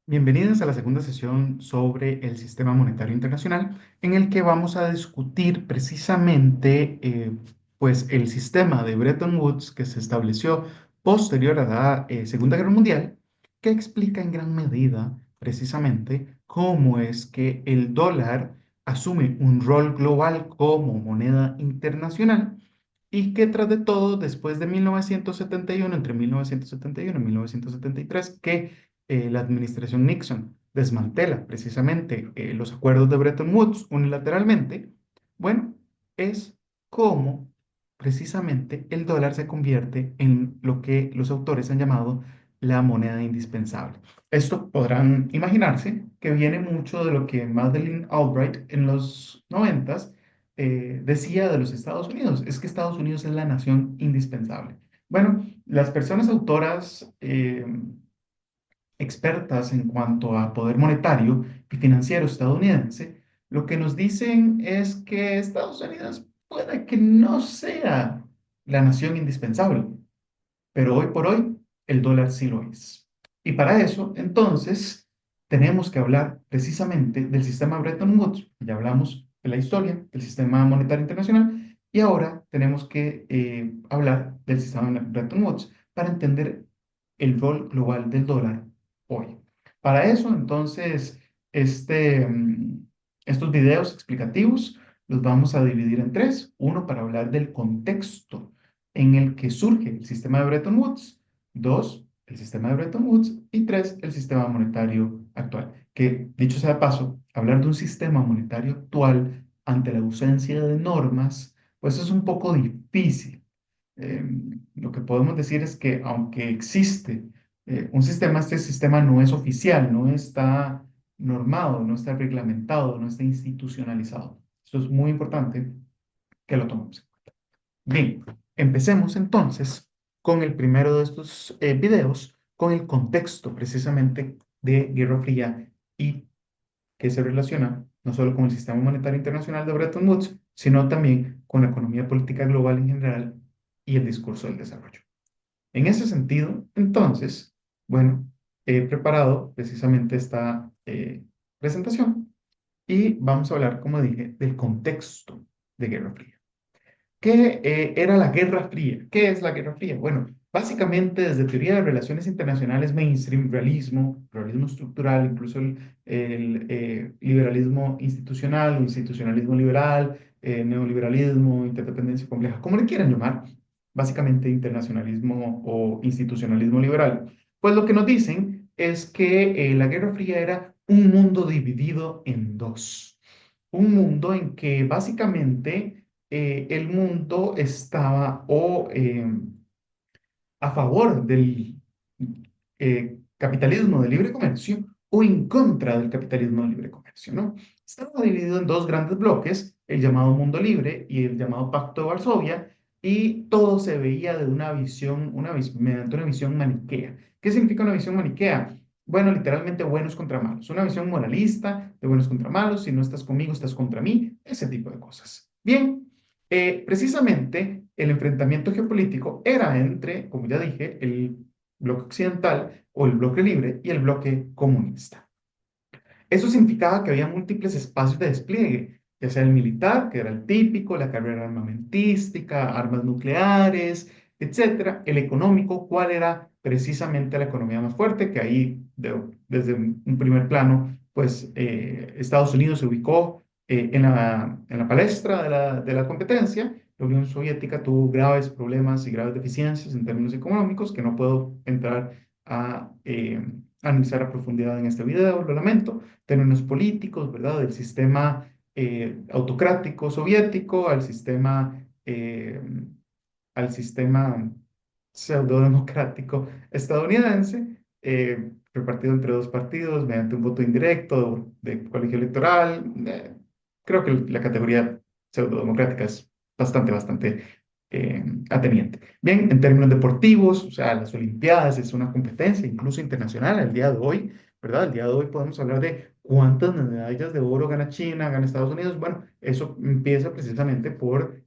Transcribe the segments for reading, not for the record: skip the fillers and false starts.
Bienvenidos a la segunda sesión sobre el sistema monetario internacional, en el que vamos a discutir precisamente pues el sistema de Bretton Woods que se estableció posterior a la Segunda Guerra Mundial, que explica en gran medida precisamente cómo es que el dólar asume un rol global como moneda internacional y que tras de todo, después de 1971, entre 1971 y 1973, que la administración Nixon desmantela precisamente los acuerdos de Bretton Woods unilateralmente, bueno, es como precisamente el dólar se convierte en lo que los autores han llamado la moneda indispensable. Esto podrán imaginarse que viene mucho de lo que Madeleine Albright en los noventas decía de los Estados Unidos, es que Estados Unidos es la nación indispensable. Bueno, las personas autoras expertas en cuanto a poder monetario y financiero estadounidense, lo que nos dicen es que Estados Unidos puede que no sea la nación indispensable, pero hoy por hoy el dólar sí lo es. Y para eso, entonces, tenemos que hablar precisamente del sistema Bretton Woods. Ya hablamos de la historia del sistema monetario internacional y ahora tenemos que hablar del sistema Bretton Woods para entender el rol global del dólar hoy. Para eso, entonces, estos videos explicativos los vamos a dividir en tres. Uno para hablar del contexto en el que surge el sistema de Bretton Woods. Dos, el sistema de Bretton Woods. Y tres, el sistema monetario actual. Que, dicho sea de paso, hablar de un sistema monetario actual ante la ausencia de normas, pues es un poco difícil. Lo que podemos decir es que aunque existe un sistema, este sistema no es oficial, no está normado, no está reglamentado, no está institucionalizado. Esto es muy importante que lo tomemos. Bien, empecemos entonces con el primero de estos videos, con el contexto precisamente de Guerra Fría y que se relaciona no solo con el sistema monetario internacional de Bretton Woods, sino también con la economía política global en general y el discurso del desarrollo. En ese sentido, entonces, bueno, he preparado precisamente esta presentación y vamos a hablar, como dije, del contexto de Guerra Fría. ¿Qué era la Guerra Fría? ¿Qué es la Guerra Fría? Bueno, básicamente desde teoría de relaciones internacionales mainstream, realismo estructural, incluso el liberalismo institucional, o institucionalismo liberal, neoliberalismo, interdependencia compleja, como le quieran llamar, básicamente internacionalismo o institucionalismo liberal. Pues lo que nos dicen es que la Guerra Fría era un mundo dividido en dos. Un mundo en que básicamente el mundo estaba a favor del capitalismo de libre comercio o en contra del capitalismo de libre comercio, ¿no? Estaba dividido en dos grandes bloques, el llamado mundo libre y el llamado Pacto de Varsovia, y todo se veía de una visión, mediante una visión maniquea. ¿Qué significa una visión maniquea? Bueno, literalmente buenos contra malos, una visión moralista de buenos contra malos, si no estás conmigo, estás contra mí, ese tipo de cosas. Bien, precisamente el enfrentamiento geopolítico era entre, como ya dije, el bloque occidental o el bloque libre y el bloque comunista. Eso significaba que había múltiples espacios de despliegue, ya sea el militar, que era el típico, la carrera armamentística, armas nucleares, etcétera. El económico, cuál era precisamente la economía más fuerte, que ahí, desde un primer plano, pues Estados Unidos se ubicó en la palestra de la competencia. La Unión Soviética tuvo graves problemas y graves deficiencias en términos económicos, que no puedo entrar a analizar a profundidad en este video, lo lamento. Términos políticos, ¿verdad? Del sistema autocrático soviético al sistema pseudodemocrático estadounidense, repartido entre dos partidos mediante un voto indirecto de colegio electoral. Creo que la categoría pseudodemocrática es bastante ateniente. Bien, en términos deportivos, o sea, las Olimpiadas es una competencia incluso internacional al día de hoy, ¿verdad? Al día de hoy podemos hablar de cuántas medallas de oro gana China, gana Estados Unidos. Bueno, eso empieza precisamente por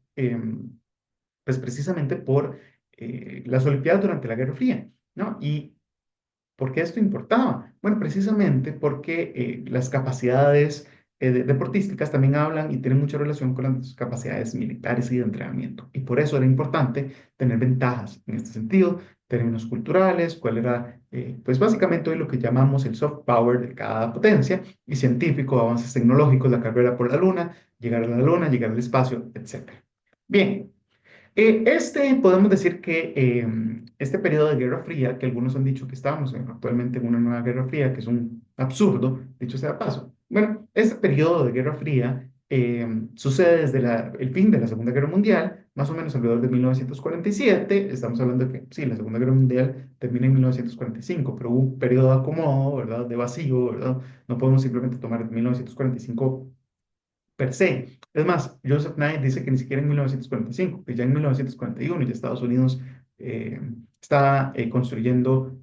las Olimpiadas durante la Guerra Fría, ¿no? Y ¿Por qué esto importaba? Bueno, precisamente porque las capacidades deportísticas también hablan y tienen mucha relación con las capacidades militares y de entrenamiento. Y por eso era importante tener ventajas en este sentido, términos culturales, cuál era, pues básicamente hoy lo que llamamos el soft power de cada potencia, y científico, avances tecnológicos, la carrera por la luna, llegar a la luna, llegar al espacio, etcétera. Bien, podemos decir que este periodo de Guerra Fría, que algunos han dicho que estamos actualmente en una nueva Guerra Fría, que es un absurdo, dicho sea de paso. Bueno, este periodo de Guerra Fría sucede desde el fin de la Segunda Guerra Mundial, más o menos alrededor de 1947. Estamos hablando de que, sí, la Segunda Guerra Mundial termina en 1945, pero hubo un periodo de acomodo, ¿verdad? De vacío, ¿verdad? No podemos simplemente tomar 1945 per se. Es más, Joseph Nye dice que ni siquiera en 1945, que ya en 1941 ya Estados Unidos eh, está construyendo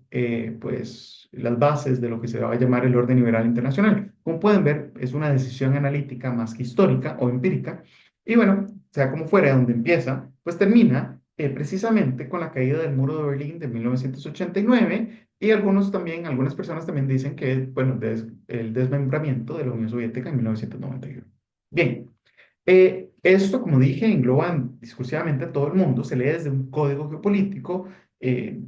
pues las bases de lo que se va a llamar el orden liberal internacional. Como pueden ver, es una decisión analítica más que histórica o empírica. Y bueno, sea como fuera, donde empieza, pues termina precisamente con la caída del muro de Berlín de 1989 y algunas personas también dicen que, bueno, el desmembramiento de la Unión Soviética en 1991. Bien, esto, como dije, engloba discursivamente a todo el mundo, se lee desde un código geopolítico,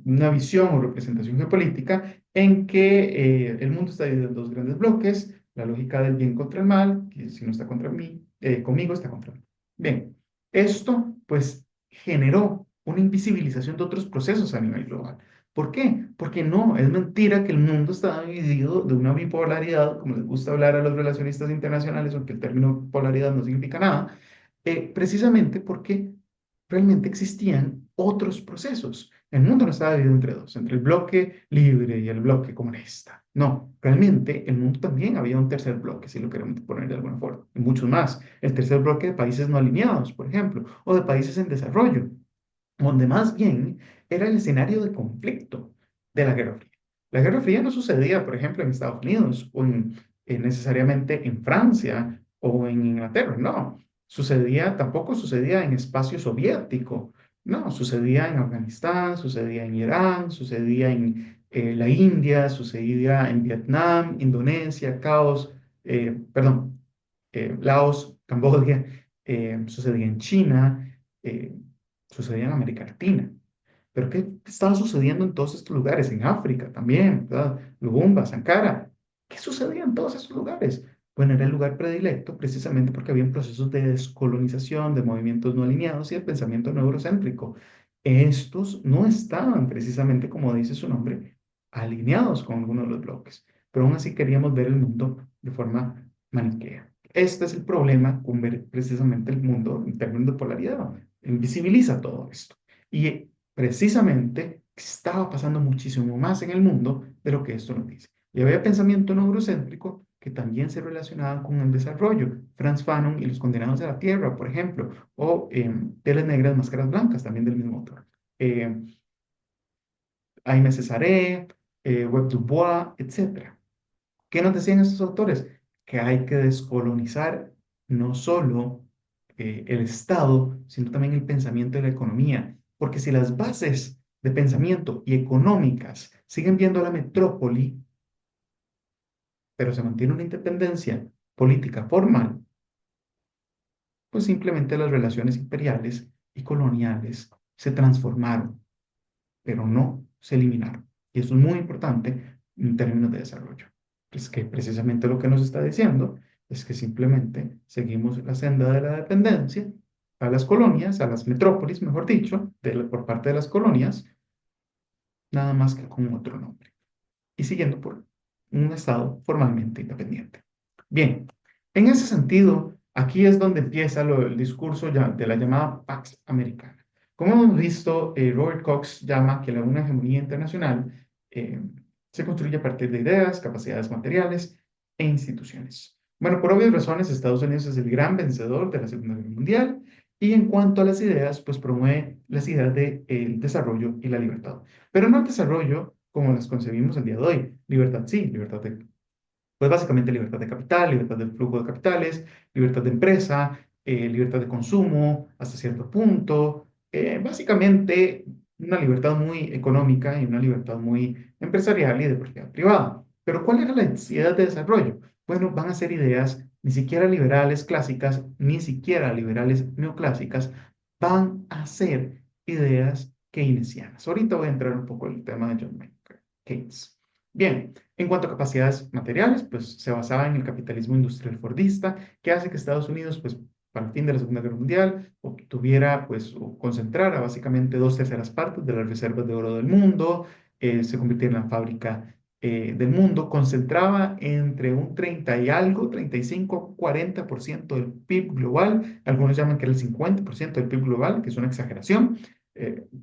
una visión o representación geopolítica en que el mundo está dividido en dos grandes bloques, la lógica del bien contra el mal, que si no está contra mí, conmigo está contra mí. Bien, esto pues generó una invisibilización de otros procesos a nivel global. ¿Por qué? Porque no, es mentira que el mundo está dividido de una bipolaridad, como les gusta hablar a los relacionistas internacionales, aunque el término polaridad no significa nada, precisamente porque realmente existían otros procesos. El mundo no estaba dividido entre dos, entre el bloque libre y el bloque comunista. No, realmente el mundo también había un tercer bloque, si lo queremos poner de alguna forma, y muchos más. El tercer bloque de países no alineados, por ejemplo, o de países en desarrollo donde más bien era el escenario de conflicto de la Guerra Fría. La Guerra Fría no sucedía, por ejemplo, en Estados Unidos o necesariamente en Francia o en Inglaterra, no. Tampoco sucedía en espacio soviético, no, sucedía en Afganistán, sucedía en Irán, sucedía en la India, sucedía en Vietnam, Indonesia, Laos, Camboya, sucedía en China, eh, sucedía en América Latina. Pero ¿qué estaba sucediendo en todos estos lugares? En África también, ¿verdad? Lubumba, Sankara. ¿Qué sucedía en todos estos lugares? Bueno, era el lugar predilecto precisamente porque había procesos de descolonización, de movimientos no alineados y de pensamiento neurocéntrico. Estos no estaban precisamente, como dice su nombre, alineados con alguno de los bloques, pero aún así queríamos ver el mundo de forma maniquea. Este es el problema con ver precisamente el mundo en términos de polaridad. Invisibiliza todo esto. Y precisamente estaba pasando muchísimo más en el mundo de lo que esto nos dice. Y había pensamiento neurocéntrico que también se relacionaba con el desarrollo. Franz Fanon y los condenados de la tierra, por ejemplo, o Telas negras, máscaras blancas, también del mismo autor. Eh, Aimé Césarée, Webb Dubois, etcétera. ¿Qué nos decían estos autores? Que hay que descolonizar no solo el Estado, sino también el pensamiento y la economía. Porque si las bases de pensamiento y económicas siguen viendo a la metrópoli, pero se mantiene una independencia política formal, pues simplemente las relaciones imperiales y coloniales se transformaron, pero no se eliminaron. Y eso es muy importante en términos de desarrollo. Es que precisamente lo que nos está diciendo es que simplemente seguimos la senda de la dependencia a las colonias, a las metrópolis, mejor dicho, por parte de las colonias, nada más que con otro nombre, y siguiendo por un Estado formalmente independiente. Bien, en ese sentido, aquí es donde empieza el discurso de la llamada Pax Americana. Como hemos visto, Robert Cox llama que una hegemonía internacional eh, se construye a partir de ideas, capacidades materiales e instituciones. Bueno, por obvias razones, Estados Unidos es el gran vencedor de la Segunda Guerra Mundial y en cuanto a las ideas, pues promueve las ideas del desarrollo y la libertad. Pero no el desarrollo como las concebimos el día de hoy. Libertad sí, pues básicamente libertad de capital, libertad de flujo de capitales, libertad de empresa, libertad de consumo hasta cierto punto. Básicamente una libertad muy económica y una libertad muy empresarial y de propiedad privada. Pero ¿cuál era la idea de desarrollo? Bueno, van a ser ideas ni siquiera liberales clásicas, ni siquiera liberales neoclásicas, van a ser ideas keynesianas. Ahorita voy a entrar un poco en el tema de John Maynard Keynes. Bien, en cuanto a capacidades materiales, pues se basaba en el capitalismo industrial fordista, que hace que Estados Unidos, pues para el fin de la Segunda Guerra Mundial, obtuviera, pues, o concentrara básicamente dos terceras partes de las reservas de oro del mundo, se convirtiera en la fábrica del mundo, concentraba entre un 30 y algo, 35, 40% del PIB global, algunos llaman que era el 50% del PIB global, que es una exageración.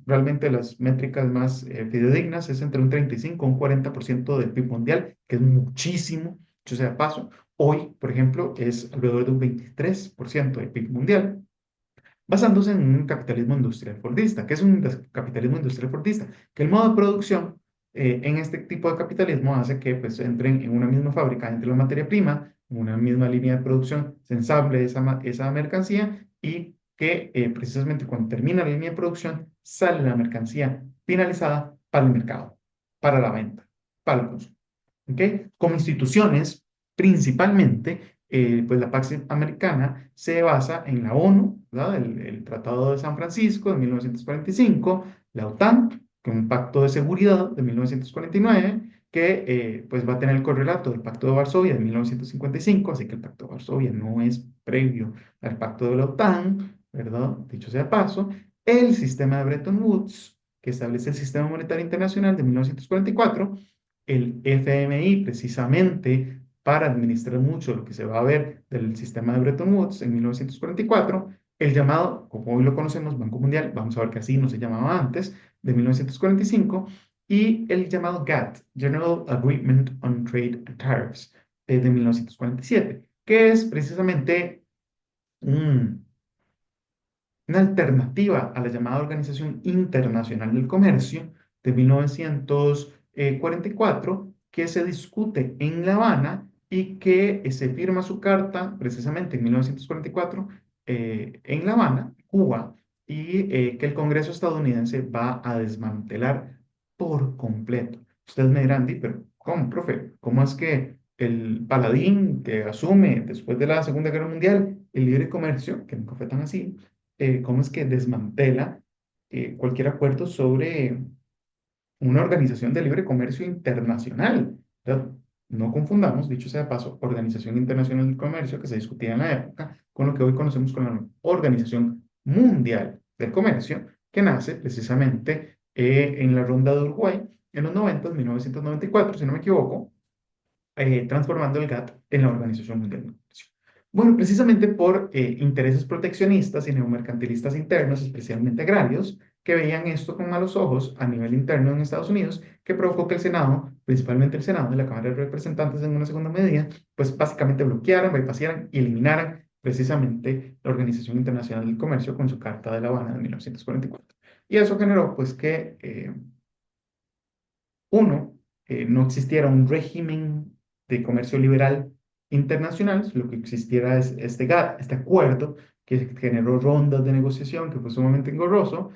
Realmente las métricas más fidedignas es entre un 35 y un 40% del PIB mundial, que es muchísimo, dicho sea de paso. Hoy, por ejemplo, es alrededor de un 23% del PIB mundial, basándose en un capitalismo industrial fordista. ¿Qué es un capitalismo industrial fordista? Que el modo de producción en este tipo de capitalismo hace que pues, entren en una misma fábrica, entre la materia prima, en una misma línea de producción, se ensamble esa mercancía y que precisamente cuando termina la línea de producción, sale la mercancía finalizada para el mercado, para la venta, para el consumo. ¿Ok? Como instituciones, principalmente, pues la Pax Americana se basa en la ONU, ¿verdad? El Tratado de San Francisco de 1945, la OTAN, que es un pacto de seguridad de 1949, que pues va a tener el correlato del Pacto de Varsovia de 1955, así que el Pacto de Varsovia no es previo al Pacto de la OTAN, ¿verdad? Dicho sea de paso, el sistema de Bretton Woods, que establece el Sistema Monetario Internacional de 1944, el FMI precisamente para administrar mucho lo que se va a ver del sistema de Bretton Woods en 1944, el llamado, como hoy lo conocemos, Banco Mundial, vamos a ver que así no se llamaba antes, de 1945, y el llamado GATT, General Agreement on Trade and Tariffs, de 1947, que es precisamente un, una alternativa a la llamada Organización Internacional del Comercio de 1944, que se discute en La Habana y que se firma su carta precisamente en 1944 en La Habana, Cuba, y que el Congreso estadounidense va a desmantelar por completo. Ustedes me dirán, pero ¿cómo, profe? ¿Cómo es que el paladín que asume después de la Segunda Guerra Mundial el libre comercio, que nunca fue tan así, cómo es que desmantela cualquier acuerdo sobre una organización de libre comercio internacional? ¿Verdad? No confundamos, dicho sea de paso, Organización Internacional del Comercio, que se discutía en la época, con lo que hoy conocemos como la Organización Mundial del Comercio, que nace precisamente en la Ronda de Uruguay en los 90, 1994, si no me equivoco, transformando el GATT en la Organización Mundial del Comercio. Bueno, precisamente por intereses proteccionistas y neomercantilistas internos, especialmente agrarios, que veían esto con malos ojos a nivel interno en Estados Unidos, que provocó que el Senado, principalmente el Senado y la Cámara de Representantes en una segunda medida, pues básicamente bloquearan, bypasaran y eliminaran precisamente la Organización Internacional del Comercio con su Carta de La Habana de 1944. Y eso generó pues que uno, no existiera un régimen de comercio liberal internacional, lo que existiera es este GATT, este acuerdo que generó rondas de negociación que fue sumamente engorroso.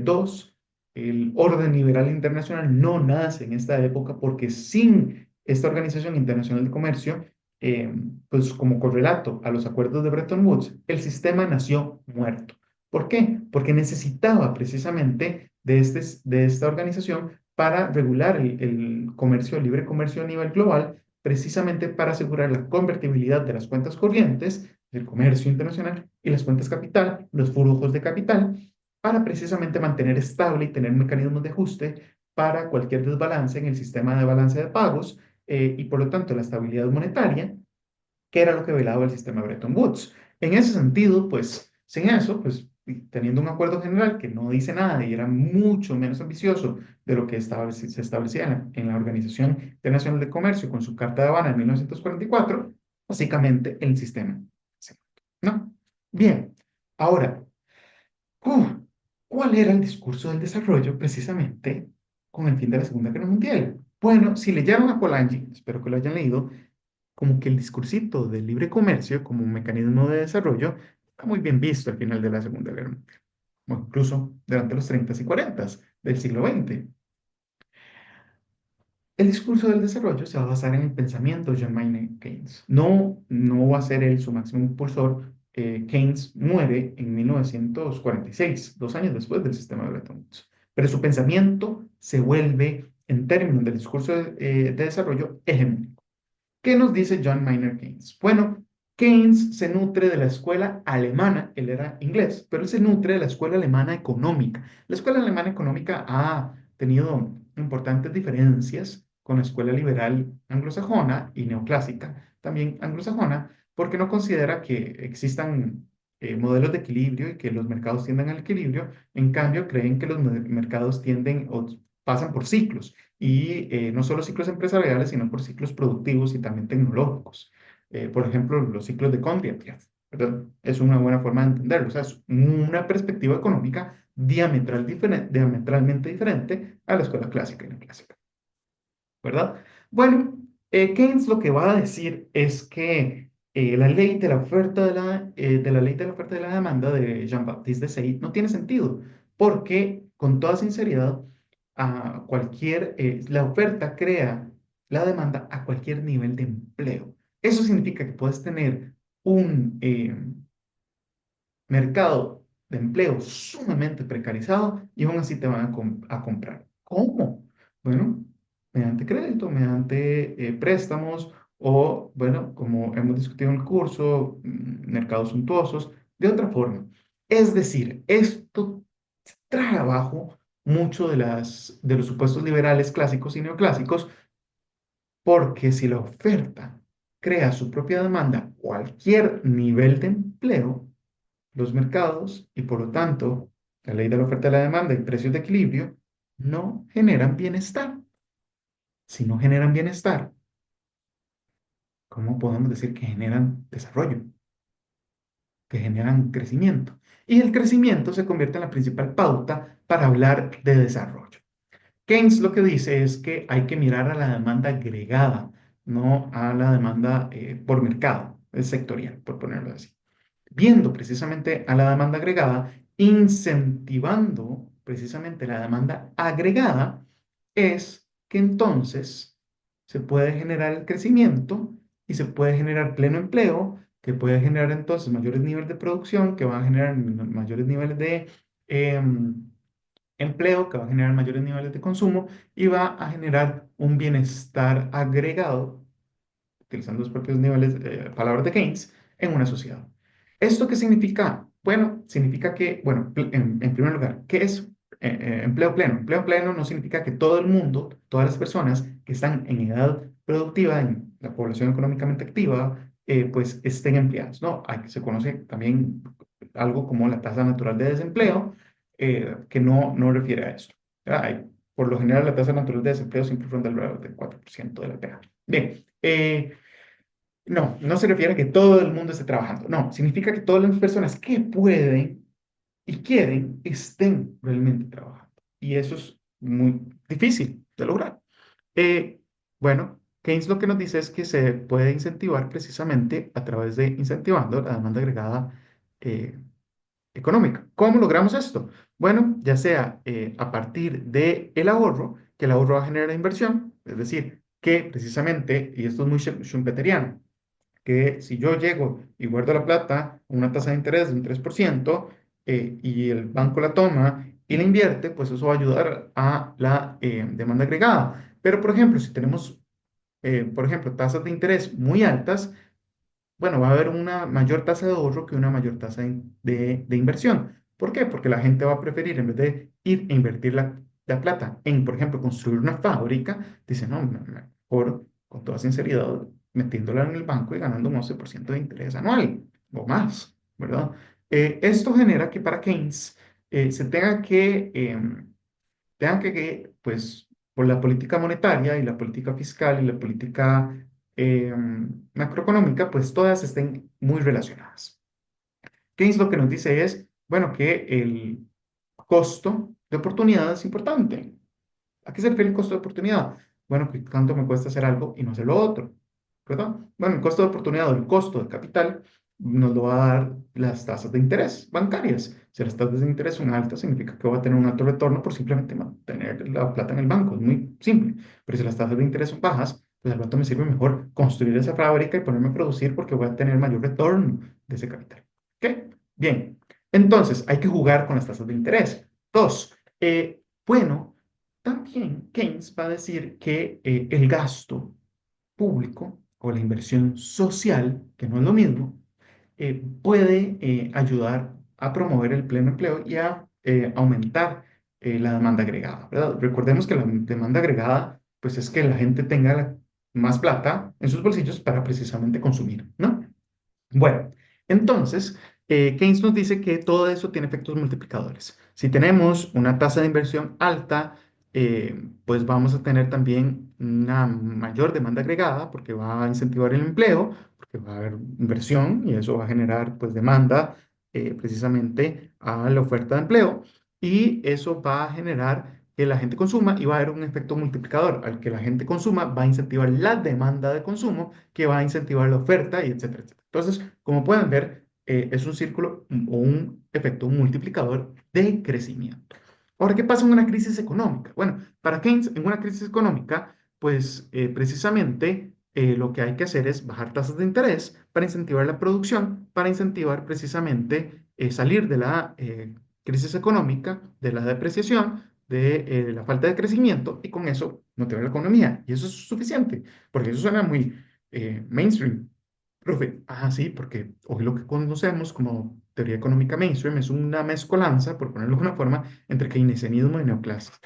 Dos, el orden liberal internacional no nace en esta época porque sin esta Organización Internacional de Comercio, eh, pues como correlato a los acuerdos de Bretton Woods, el sistema nació muerto. ¿Por qué? Porque necesitaba precisamente de esta organización para regular el comercio, el libre comercio a nivel global, precisamente para asegurar la convertibilidad de las cuentas corrientes, del comercio internacional y las cuentas capital, los flujos de capital, para precisamente mantener estable y tener mecanismos de ajuste para cualquier desbalance en el sistema de balance de pagos y por lo tanto la estabilidad monetaria, que era lo que velaba el sistema de Bretton Woods. En ese sentido, pues, sin eso, pues, y teniendo un acuerdo general que no dice nada y era mucho menos ambicioso de lo que se establecía en la Organización Internacional de Comercio con su Carta de Habana en 1944, básicamente el sistema. ¿No? Bien, ahora, uf, ¿cuál era el discurso del desarrollo precisamente con el fin de la Segunda Guerra Mundial? Bueno, si leyeron a Polanyi, espero que lo hayan leído, como que el discursito del libre comercio como un mecanismo de desarrollo está muy bien visto al final de la Segunda Guerra Mundial. o incluso durante los 30 y 40 del siglo XX. El discurso del desarrollo se va a basar en el pensamiento de John Maynard Keynes. No va a ser él su máximo impulsor. Keynes muere en 1946, 2 años después del sistema de Bretton Woods. Pero su pensamiento se vuelve, en términos del discurso de desarrollo, hegemónico. ¿Qué nos dice John Maynard Keynes? Bueno, Keynes se nutre de la escuela alemana, él era inglés, pero él se nutre de la escuela alemana económica. La escuela alemana económica ha tenido importantes diferencias con la escuela liberal anglosajona y neoclásica, también anglosajona, porque no considera que existan modelos de equilibrio y que los mercados tiendan al equilibrio. En cambio, creen que los mercados tienden o pasan por ciclos y no solo ciclos empresariales, sino por ciclos productivos y también tecnológicos. Por ejemplo, los ciclos de Kondratiev, ¿verdad? Es una buena forma de entenderlo. O sea, es una perspectiva económica diametralmente diferente a la escuela clásica y neoclásica, ¿verdad? Bueno, Keynes lo que va a decir es que la ley de la oferta de la ley de la oferta y la demanda de Jean-Baptiste Say no tiene sentido, porque con toda sinceridad, la oferta crea la demanda a cualquier nivel de empleo. Eso significa que puedes tener un mercado de empleo sumamente precarizado y aún así te van a comprar. ¿Cómo? Bueno, mediante crédito, mediante préstamos o, bueno, como hemos discutido en el curso, mercados suntuosos, de otra forma. Es decir, esto trae abajo mucho de los supuestos liberales clásicos y neoclásicos, porque si la oferta crea su propia demanda a cualquier nivel de empleo, los mercados y por lo tanto la ley de la oferta y la demanda y precios de equilibrio no generan bienestar. Si no generan bienestar, ¿cómo podemos decir que generan desarrollo, que generan crecimiento? Y el crecimiento se convierte en la principal pauta para hablar de desarrollo. Keynes lo que dice es que hay que mirar a la demanda agregada, no a la demanda por mercado, sectorial, por ponerlo así. Viendo precisamente a la demanda agregada, incentivando precisamente la demanda agregada, es que entonces se puede generar el crecimiento y se puede generar pleno empleo, que puede generar entonces mayores niveles de producción, que van a generar mayores niveles de empleo, que va a generar mayores niveles de consumo y va a generar un bienestar agregado utilizando los propios niveles, palabras de Keynes, en una sociedad. ¿Esto qué significa? Bueno, significa que, bueno, en primer lugar, ¿qué es empleo pleno? Empleo pleno no significa que todo el mundo, todas las personas que están en edad productiva, en la población económicamente activa, pues estén empleados, ¿no? Se conoce también algo como la tasa natural de desempleo, que no refiere a esto. Por lo general, la tasa natural de desempleo siempre ronda alrededor del 4% de la PEA. Bien, no se refiere a que todo el mundo esté trabajando. No, significa que todas las personas que pueden y quieren estén realmente trabajando. Y eso es muy difícil de lograr. Eh, bueno, Keynes lo que nos dice es que se puede incentivar precisamente a través de incentivando la demanda agregada eh, económica. ¿Cómo logramos esto? Bueno, ya sea a partir del ahorro, que el ahorro va a generar inversión, es decir, que precisamente, y esto es muy schumpeteriano, que si yo llego y guardo la plata a una tasa de interés de un 3% y el banco la toma y la invierte, pues eso va a ayudar a la demanda agregada. Pero, por ejemplo, si tenemos, por ejemplo, tasas de interés muy altas, bueno, va a haber una mayor tasa de ahorro que una mayor tasa de inversión. ¿Por qué? Porque la gente va a preferir, en vez de ir e invertir la plata en, por ejemplo, construir una fábrica, dice, no, mejor, con toda sinceridad, metiéndola en el banco y ganando un 11% de interés anual o más, ¿verdad? Esto genera que para Keynes se pues, por la política monetaria y la política fiscal y la política eh, macroeconómica, pues todas estén muy relacionadas. Keynes lo que nos dice es, bueno, que el costo de oportunidad es importante. ¿A qué se refiere el costo de oportunidad? Bueno, que cuánto me cuesta hacer algo y no hacer lo otro, ¿verdad? Bueno, el costo de oportunidad o el costo de capital nos lo va a dar las tasas de interés bancarias. Si las tasas de interés son altas, significa que voy a tener un alto retorno por simplemente mantener la plata en el banco. Es muy simple. Pero si las tasas de interés son bajas, pues al rato me sirve mejor construir esa fábrica y ponerme a producir porque voy a tener mayor retorno de ese capital. ¿Ok? Bien. Entonces, hay que jugar con las tasas de interés. Dos, bueno, también Keynes va a decir que el gasto público o la inversión social, que no es lo mismo, puede ayudar a promover el pleno empleo y a aumentar la demanda agregada, ¿verdad? Recordemos que la demanda agregada, pues es que la gente tenga más plata en sus bolsillos para precisamente consumir, ¿no? Bueno, entonces, Keynes nos dice que todo eso tiene efectos multiplicadores. Si tenemos una tasa de inversión alta, pues vamos a tener también una mayor demanda agregada porque va a incentivar el empleo, porque va a haber inversión y eso va a generar pues demanda precisamente a la oferta de empleo y eso va a generar que la gente consuma y va a haber un efecto multiplicador. Al que la gente consuma va a incentivar la demanda de consumo que va a incentivar la oferta y etcétera, etcétera. Entonces, como pueden ver, es un círculo o un efecto multiplicador de crecimiento. Ahora, ¿qué pasa en una crisis económica? Bueno, para Keynes, en una crisis económica, pues precisamente lo que hay que hacer es bajar tasas de interés para incentivar la producción, para incentivar precisamente salir de la crisis económica, de la depreciación, de la falta de crecimiento y con eso motivar la economía. Y eso es suficiente, porque eso suena muy mainstream. Profe, sí, porque hoy lo que conocemos como teoría económica mainstream es una mezcolanza, por ponerlo de una forma, entre keynesianismo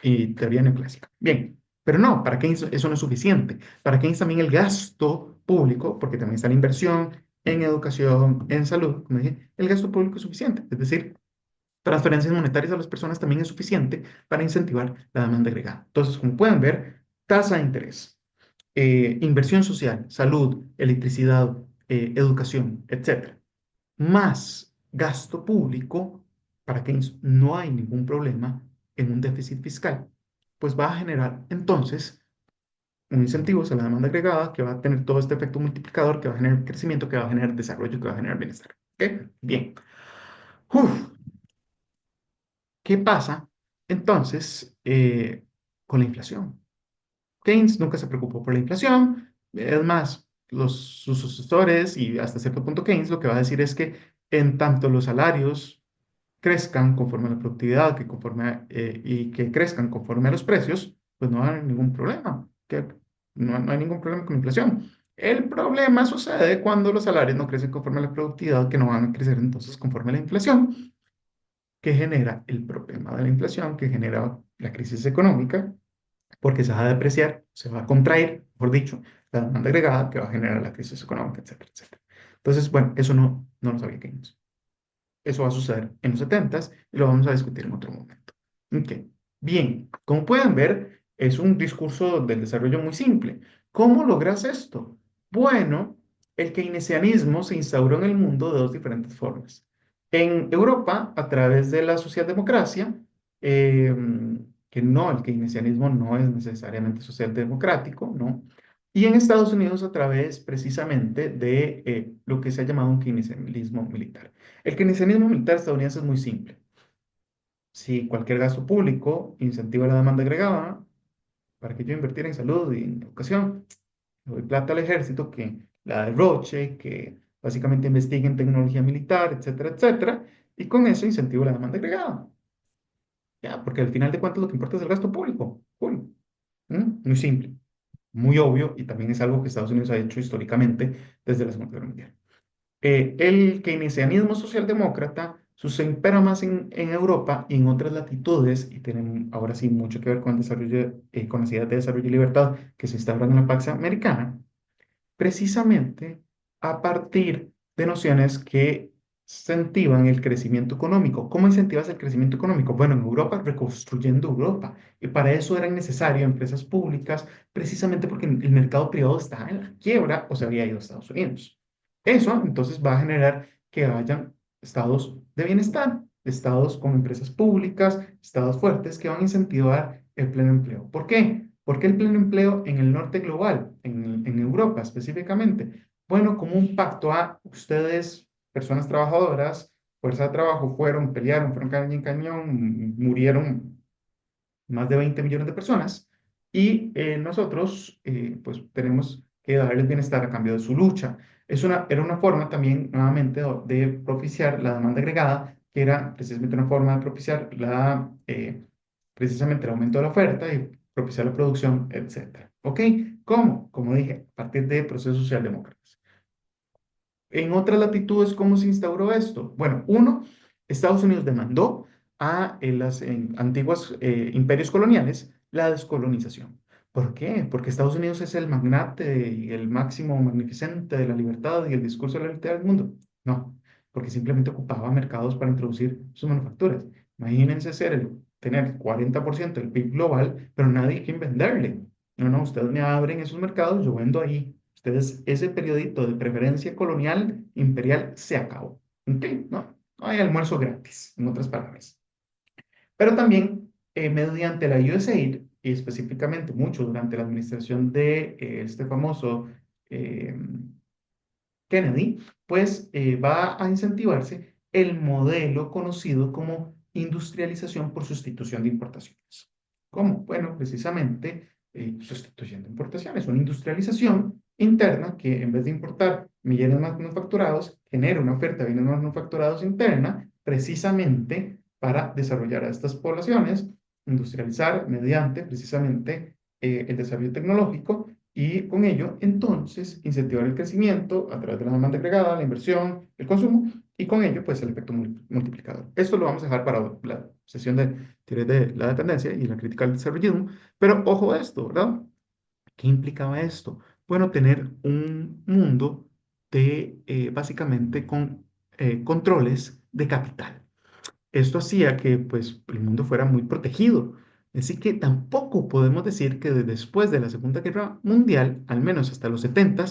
y teoría neoclásica. Bien, pero no, para Keynes eso no es suficiente. Para Keynes también el gasto público, porque también está la inversión en educación, en salud, como dije, el gasto público es suficiente. Es decir, transferencias monetarias a las personas también es suficiente para incentivar la demanda agregada. Entonces, como pueden ver, tasa de interés, inversión social, salud, electricidad, educación, etcétera, más gasto público, para que no hay ningún problema en un déficit fiscal, pues va a generar entonces un incentivo a la demanda agregada que va a tener todo este efecto multiplicador, que va a generar crecimiento, que va a generar desarrollo, que va a generar bienestar. ¿Ok? Bien. Uf, ¿qué pasa entonces con la inflación? Keynes nunca se preocupó por la inflación. Es más, sus sucesores y hasta cierto punto Keynes lo que va a decir es que en tanto los salarios crezcan conforme a la productividad y que crezcan conforme a los precios, pues no hay ningún problema. Que no hay ningún problema con la inflación. El problema sucede cuando los salarios no crecen conforme a la productividad, que no van a crecer entonces conforme a la inflación, que genera el problema de la inflación, que genera la crisis económica porque se va a depreciar, se va a contraer, mejor dicho, la demanda agregada que va a generar la crisis económica, etcétera, etcétera. Entonces, bueno, eso no lo sabía Keynes. Eso va a suceder en los 70 y lo vamos a discutir en otro momento. Ok. Bien, como pueden ver, es un discurso del desarrollo muy simple. ¿Cómo logras esto? Bueno, el keynesianismo se instauró en el mundo de dos diferentes formas. En Europa, a través de la socialdemocracia, eh, que no, el keynesianismo no es necesariamente socialdemocrático, ¿no? Y en Estados Unidos a través precisamente de lo que se ha llamado un keynesianismo militar. El keynesianismo militar estadounidense es muy simple. Si cualquier gasto público incentiva la demanda agregada, para que yo invirtiera en salud y en educación, le doy plata al ejército que la derroche, que básicamente investigue en tecnología militar, etcétera, etcétera, y con eso incentivo la demanda agregada. Ya, porque al final de cuentas lo que importa es el gasto público. Cool. Muy simple, muy obvio, y también es algo que Estados Unidos ha hecho históricamente desde la Segunda Guerra Mundial. El keynesianismo socialdemócrata se impera más en Europa y en otras latitudes, y tienen ahora sí mucho que ver con el desarrollo, con las ideas de desarrollo y libertad que se instauran en la Pax Americana, precisamente a partir de nociones que incentivan el crecimiento económico. ¿Cómo incentivas el crecimiento económico? Bueno, en Europa, reconstruyendo Europa. Y para eso eran necesarias empresas públicas, precisamente porque el mercado privado estaba en la quiebra o se había ido a Estados Unidos. Eso entonces va a generar que hayan estados de bienestar, estados con empresas públicas, estados fuertes que van a incentivar el pleno empleo. ¿Por qué? ¿Por qué el pleno empleo en el norte global, en Europa específicamente? Bueno, como un pacto a ustedes, personas trabajadoras, fuerza de trabajo, pelearon, fueron cañón en cañón, murieron más de 20 millones de personas y nosotros pues tenemos que darles bienestar a cambio de su lucha. Era una forma también nuevamente de propiciar la demanda agregada, que era precisamente una forma de propiciar precisamente el aumento de la oferta y propiciar la producción, etcétera. ¿Ok? ¿Cómo? Como dije, a partir de procesos socialdemócratas. En otras latitudes, ¿cómo se instauró esto? Bueno, uno, Estados Unidos demandó a las antiguos imperios coloniales la descolonización. ¿Por qué? Porque Estados Unidos es el magnate y el máximo magnificente de la libertad y el discurso de la libertad del mundo. No, porque simplemente ocupaba mercados para introducir sus manufacturas. Imagínense tener 40% del PIB global, pero nadie a quien venderle. No, no, ustedes me abren esos mercados, yo vendo ahí. Ustedes, ese periodito de preferencia colonial imperial se acabó. ¿Ok? No, no hay almuerzo gratis, en otras palabras. Pero también mediante la USAID, y específicamente mucho durante la administración de este famoso eh, Kennedy, pues va a incentivarse el modelo conocido como industrialización por sustitución de importaciones. ¿Cómo? Bueno, precisamente sustituyendo importaciones, una industrialización interna que en vez de importar millones más manufacturados, genera una oferta de bienes manufacturados interna precisamente para desarrollar a estas poblaciones, industrializar mediante precisamente el desarrollo tecnológico y con ello, entonces, incentivar el crecimiento a través de la demanda agregada, la inversión, el consumo, y con ello, pues, el efecto multiplicador. Esto lo vamos a dejar para la sesión de teoría de la dependencia y la crítica al desarrollismo, pero ojo a esto, ¿verdad? ¿Qué implicaba esto? Bueno, tener un mundo de, básicamente, con controles de capital. Esto hacía que pues, el mundo fuera muy protegido. Así que tampoco podemos decir que después de la Segunda Guerra Mundial, al menos hasta los 70,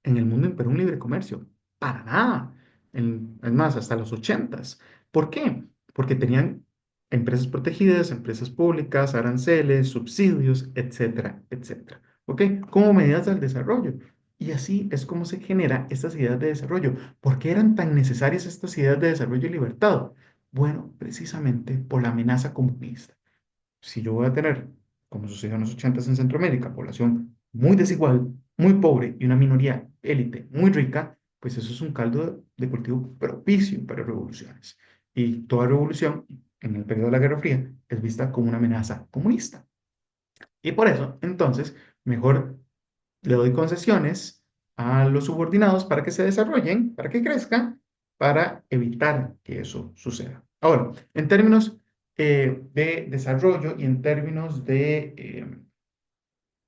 en el mundo imperó un libre comercio. Para nada. Es más, hasta los 80. ¿Por qué? Porque tenían empresas protegidas, empresas públicas, aranceles, subsidios, etcétera, etcétera. ¿Ok? Como medidas del desarrollo. Y así es como se generan estas ideas de desarrollo. ¿Por qué eran tan necesarias estas ideas de desarrollo y libertad? Bueno, precisamente por la amenaza comunista. Si yo voy a tener, como sucedió en los 80 en Centroamérica, población muy desigual, muy pobre y una minoría élite muy rica, pues eso es un caldo de cultivo propicio para revoluciones. Y toda revolución en el periodo de la Guerra Fría es vista como una amenaza comunista. Y por eso, entonces, mejor le doy concesiones a los subordinados para que se desarrollen, para que crezcan, para evitar que eso suceda. Ahora, en términos de desarrollo y en términos de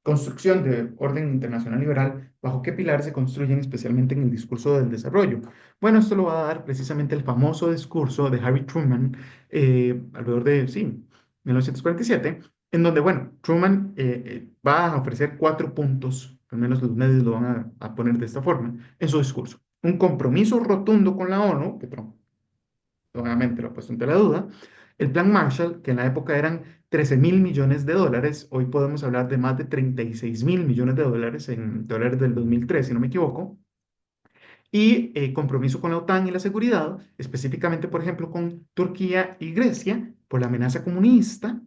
construcción de orden internacional liberal, ¿bajo qué pilares se construyen especialmente en el discurso del desarrollo? Bueno, esto lo va a dar precisamente el famoso discurso de Harry Truman alrededor de, sí, 1947, en donde, bueno, Truman va a ofrecer 4 puntos, al menos los medios lo van a poner de esta forma, en su discurso. Un compromiso rotundo con la ONU, que Trump nuevamente lo ha puesto entre la duda. El plan Marshall, que en la época eran 13.000 millones de dólares, hoy podemos hablar de más de 36.000 millones de dólares en dólares del 2003, si no me equivoco, y compromiso con la OTAN y la seguridad, específicamente, por ejemplo, con Turquía y Grecia, por la amenaza comunista,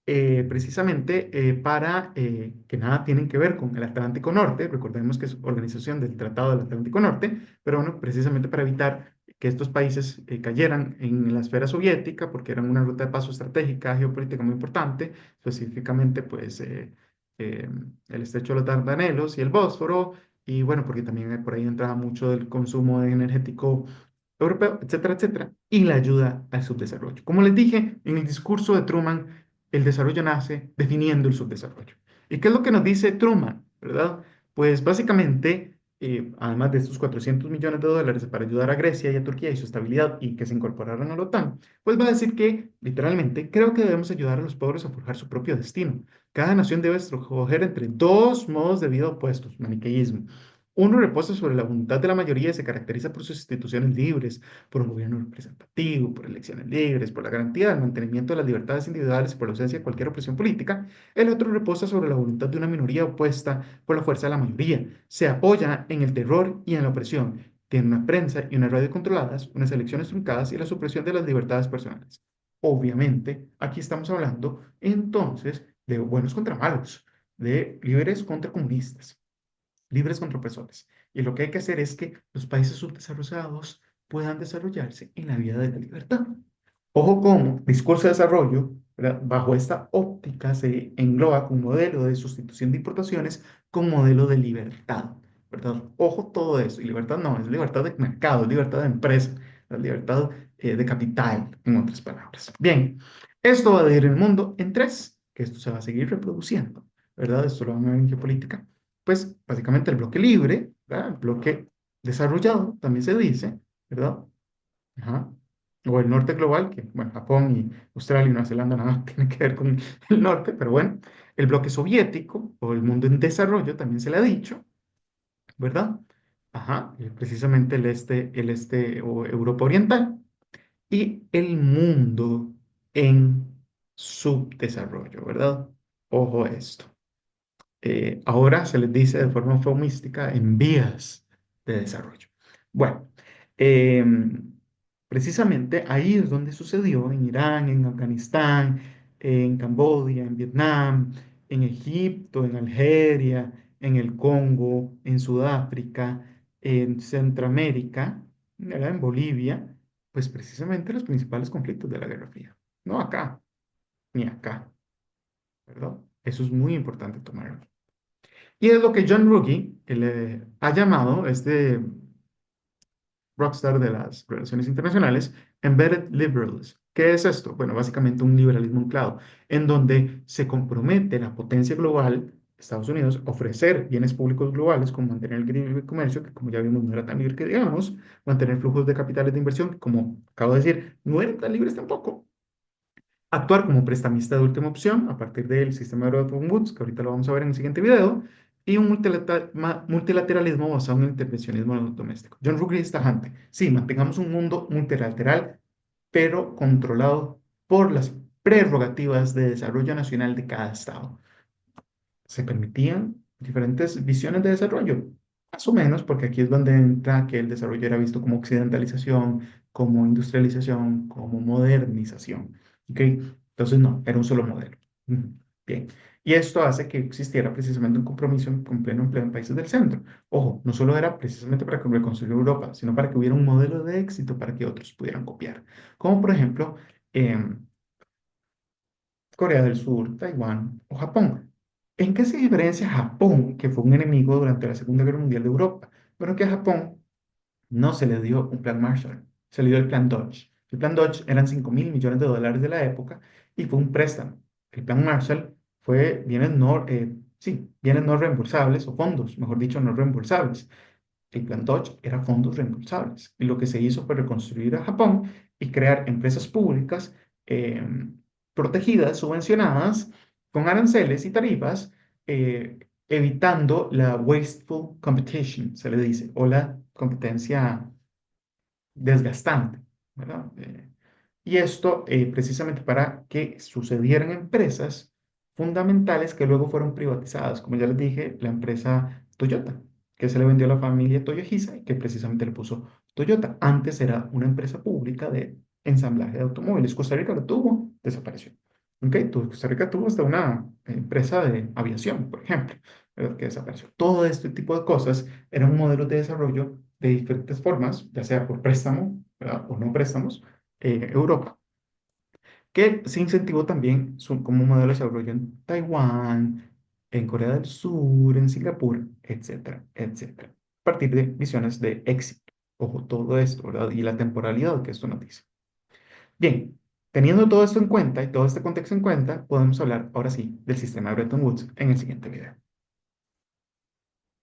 precisamente para que nada tienen que ver con el Atlántico Norte, recordemos que es organización del Tratado del Atlántico Norte, pero bueno, precisamente para evitar que estos países cayeran en la esfera soviética, porque eran una ruta de paso estratégica, geopolítica muy importante, específicamente pues eh, el estrecho de los Dardanelos y el Bósforo, y bueno, porque también por ahí entraba mucho del consumo energético europeo, etcétera, etcétera, y la ayuda al subdesarrollo. Como les dije, en el discurso de Truman, el desarrollo nace definiendo el subdesarrollo. ¿Y qué es lo que nos dice Truman, verdad? Pues básicamente, además de estos 400 millones de dólares para ayudar a Grecia y a Turquía y su estabilidad y que se incorporaran a la OTAN, pues va a decir que, literalmente, creo que debemos ayudar a los pobres a forjar su propio destino. Cada nación debe escoger entre dos modos de vida opuestos, maniqueísmo. Uno reposa sobre la voluntad de la mayoría y se caracteriza por sus instituciones libres, por un gobierno representativo, por elecciones libres, por la garantía del mantenimiento de las libertades individuales y por la ausencia de cualquier opresión política. El otro reposa sobre la voluntad de una minoría opuesta por la fuerza de la mayoría. Se apoya en el terror y en la opresión tiene una prensa y una radio controladas, unas elecciones truncadas y la supresión de las libertades personales. Obviamente, aquí estamos hablando entonces de buenos contra malos, de líderes contra comunistas, libres contra opresores. Y lo que hay que hacer es que los países subdesarrollados puedan desarrollarse en la vía de la libertad. Ojo como discurso de desarrollo, ¿verdad? Bajo esta óptica se engloba con modelo de sustitución de importaciones con modelo de libertad, ¿verdad? Ojo todo eso. Y libertad no, es libertad de mercado, es libertad de empresa, es libertad de capital, en otras palabras. Bien, esto va a dividir el mundo en tres, que esto se va a seguir reproduciendo, ¿verdad? Esto lo van a ver en geopolítica. Pues básicamente el bloque libre, ¿verdad? El bloque desarrollado, también se dice, ¿verdad? Ajá. O el norte global, que, bueno, Japón y Australia y Nueva Zelanda nada tiene que ver con el norte, pero bueno, el bloque soviético o el mundo en desarrollo también se le ha dicho, ¿verdad? Ajá, precisamente el este o Europa Oriental y el mundo en subdesarrollo, ¿verdad? Ojo a esto. Ahora se les dice de forma eufemística en vías de desarrollo. Bueno, precisamente ahí es donde sucedió, en Irán, en Afganistán, en Camboya, en Vietnam, en Egipto, en Algeria, en el Congo, en Sudáfrica, en Centroamérica, ¿verdad? En Bolivia, pues precisamente los principales conflictos de la Guerra Fría. No acá, ni acá, ¿verdad? Eso es muy importante tomarlo. Y es lo que John Ruggie ha llamado este rockstar de las relaciones internacionales, Embedded Liberals. ¿Qué es esto? Bueno, básicamente un liberalismo anclado, en donde se compromete la potencia global, Estados Unidos, a ofrecer bienes públicos globales, como mantener el libre comercio, que como ya vimos no era tan libre que digamos, mantener flujos de capitales de inversión, que como acabo de decir, no eran tan libres tampoco, actuar como prestamista de última opción a partir del sistema de Bretton Woods, que ahorita lo vamos a ver en el siguiente video, y un multilateralismo basado en el intervencionismo doméstico. John Ruggie es tajante. Sí, mantengamos un mundo multilateral, pero controlado por las prerrogativas de desarrollo nacional de cada estado. Se permitían diferentes visiones de desarrollo, más o menos, porque aquí es donde entra que el desarrollo era visto como occidentalización, como industrialización, como modernización. ¿Ok? Entonces, no, era un solo modelo. Ujú. Bien. Y esto hace que existiera precisamente un compromiso con pleno empleo en países del centro. Ojo, no solo era precisamente para reconstruir Europa, sino para que hubiera un modelo de éxito para que otros pudieran copiar. Como por ejemplo, Corea del Sur, Taiwán o Japón. ¿En qué se diferencia Japón, que fue un enemigo durante la Segunda Guerra Mundial de Europa? Bueno, que a Japón no se le dio un plan Marshall, se le dio el plan Dodge. El plan Dodge eran 5.000 millones de dólares de la época y fue un préstamo. El plan Marshall fue bienes no reembolsables o fondos, mejor dicho, no reembolsables. El plan Dodge era fondos reembolsables. Y lo que se hizo fue reconstruir a Japón y crear empresas públicas eh, protegidas, subvencionadas, con aranceles y tarifas, evitando la wasteful competition, se le dice, o la competencia desgastante, ¿verdad? Y esto precisamente para que sucedieran empresas fundamentales que luego fueron privatizadas, como ya les dije, la empresa Toyota, que se le vendió a la familia Toyohisa y que precisamente le puso Toyota. Antes era una empresa pública de ensamblaje de automóviles. Costa Rica lo tuvo, desapareció. ¿Ok? Costa Rica tuvo hasta una empresa de aviación, por ejemplo, ¿verdad? Que desapareció. Todo este tipo de cosas eran un modelo de desarrollo de diferentes formas, ya sea por préstamo, ¿verdad? O no préstamos, Europa, que se incentivó también como modelo de desarrollo en Taiwán, en Corea del Sur, en Singapur, etcétera, etcétera. A partir de visiones de éxito. Ojo, todo esto, ¿verdad? Y la temporalidad que esto nos dice. Bien, teniendo todo esto en cuenta y todo este contexto en cuenta, podemos hablar ahora sí del sistema de Bretton Woods en el siguiente video.